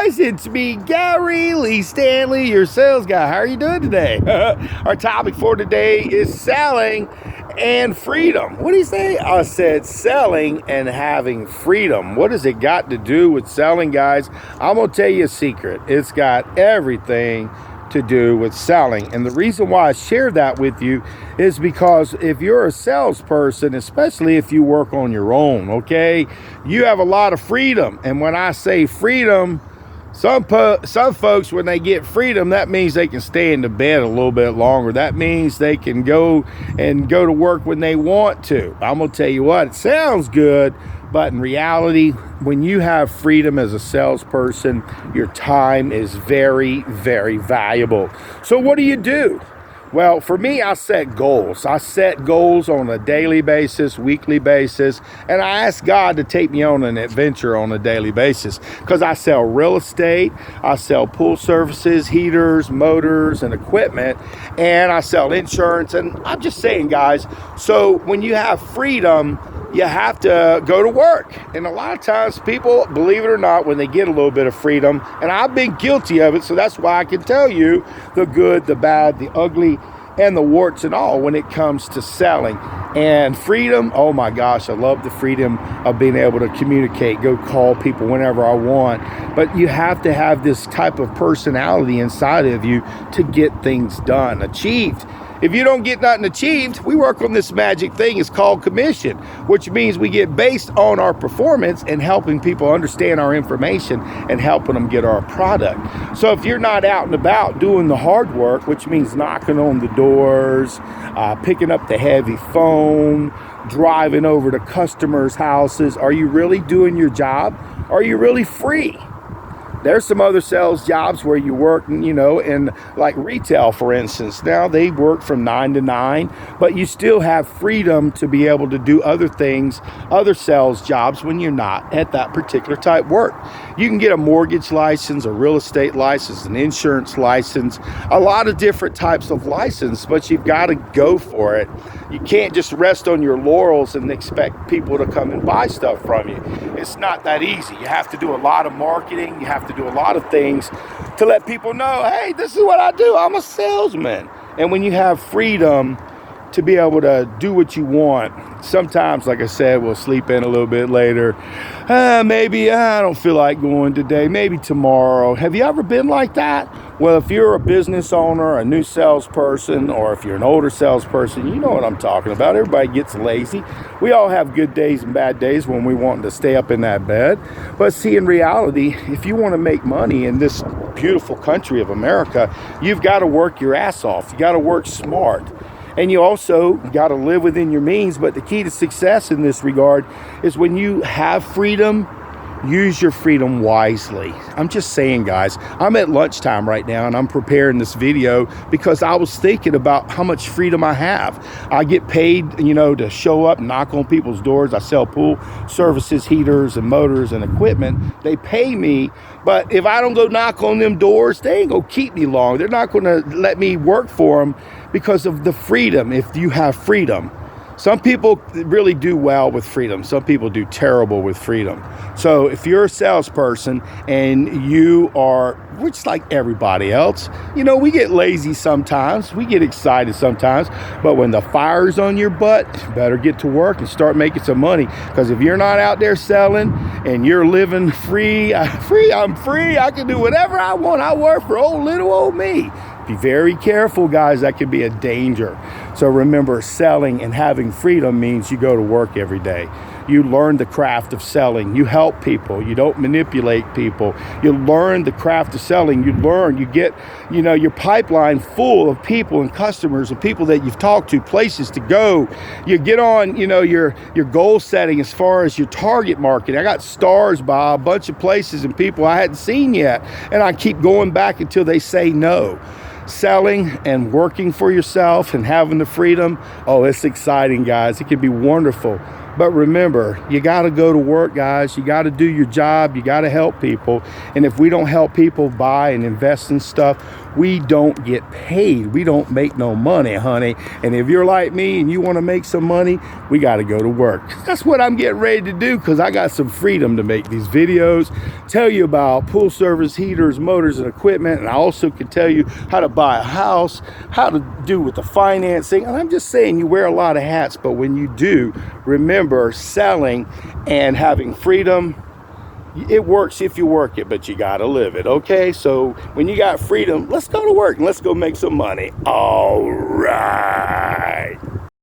guys, it's me, Gary Lee Stanley, your sales guy. How are you doing today? Our topic for today is selling and freedom. What do you say? I said selling and having freedom. What has it got to do with selling, guys? I'm going to tell you a secret. It's got everything to do with selling. And the reason why I share that with you is because if you're a salesperson, especially if you work on your own, okay, you have a lot of freedom. And when I say freedom, some folks, when they get freedom, that means they can stay in the bed a little bit longer. That means they can go to work when they want to. I'm going to tell you what, it sounds good, but in reality, when you have freedom as a salesperson, your time is very, very valuable. So what do? Well, for me, I set goals. I set goals on a daily basis, weekly basis, and I ask God to take me on an adventure on a daily basis because I sell real estate, I sell pool services, heaters, motors, and equipment, and I sell insurance. And I'm just saying, guys, so when you have freedom, you have to go to work. And a lot of times people, believe it or not, when they get a little bit of freedom, and I've been guilty of it, so that's why I can tell you the good, the bad, the ugly, and the warts and all when it comes to selling. And freedom, oh my gosh, I love the freedom of being able to communicate, go call people whenever I want. But you have to have this type of personality inside of you to get things done, achieved. If you don't get nothing achieved, we work on this magic thing. It's called commission, which means we get based on our performance and helping people understand our information and helping them get our product. So if you're not out and about doing the hard work, which means knocking on the doors, picking up the heavy phone, driving over to customers' houses, are you really doing your job? Are you really free? There's some other sales jobs where you work, in like retail, for instance. Now they work from 9 to 9, but you still have freedom to be able to do other things, other sales jobs when you're not at that particular type work. You can get a mortgage license, a real estate license, an insurance license, a lot of different types of license, but you've got to go for it. You can't just rest on your laurels and expect people to come and buy stuff from you. It's not that easy. You have to do a lot of marketing. You have to do a lot of things to let people know, hey, this is what I do. I'm a salesman. And when you have freedom to be able to do what you want, sometimes, like I said, we'll sleep in a little bit later. Maybe I don't feel like going today, maybe tomorrow. Have you ever been like that? Well, if you're a business owner, a new salesperson, or if you're an older salesperson, you know what I'm talking about. Everybody gets lazy. We all have good days and bad days when we want to stay up in that bed. But see, in reality, if you want to make money in this beautiful country of America, you've got to work your ass off. You got to work smart. And you also got to live within your means. But the key to success in this regard is when you have freedom, use your freedom wisely. I'm just saying, guys, I'm at lunchtime right now and I'm preparing this video because I was thinking about how much freedom I have. I get paid, to show up, knock on people's doors. I sell pool services, heaters and motors and equipment. They pay me, but if I don't go knock on them doors, they ain't gonna keep me long. They're not gonna let me work for them because of the freedom. If you have freedom, some people really do well with freedom. Some people do terrible with freedom. So if you're a salesperson and you are, which like everybody else, we get lazy sometimes. We get excited sometimes. But when the fire's on your butt, you better get to work and start making some money. Because if you're not out there selling and you're living free, I'm free. I can do whatever I want. I work for little old me. Be very careful, guys. That could be a danger. So remember, selling and having freedom means you go to work every day. You learn the craft of selling. You help people. You don't manipulate people. You learn the craft of selling. You get, your pipeline full of people and customers and people that you've talked to, places to go. You get on, your goal setting as far as your target market. I got stars by a bunch of places and people I hadn't seen yet. And I keep going back until they say no. Selling and working for yourself and having the freedom, it's exciting, guys. It can be wonderful. But remember, you got to go to work, guys. You got to do your job. You got to help people. And if we don't help people buy and invest in stuff, we don't get paid. We don't make no money, honey. And if you're like me and you want to make some money, we got to go to work. That's what I'm getting ready to do, because I got some freedom to make these videos, tell you about pool service, heaters, motors, and equipment. And I also can tell you how to buy a house, how to do with the financing. And I'm just saying, you wear a lot of hats, but when you do, remember, selling and having freedom, it works if you work it, but you gotta live it, okay? So when you got freedom, let's go to work and let's go make some money. All right.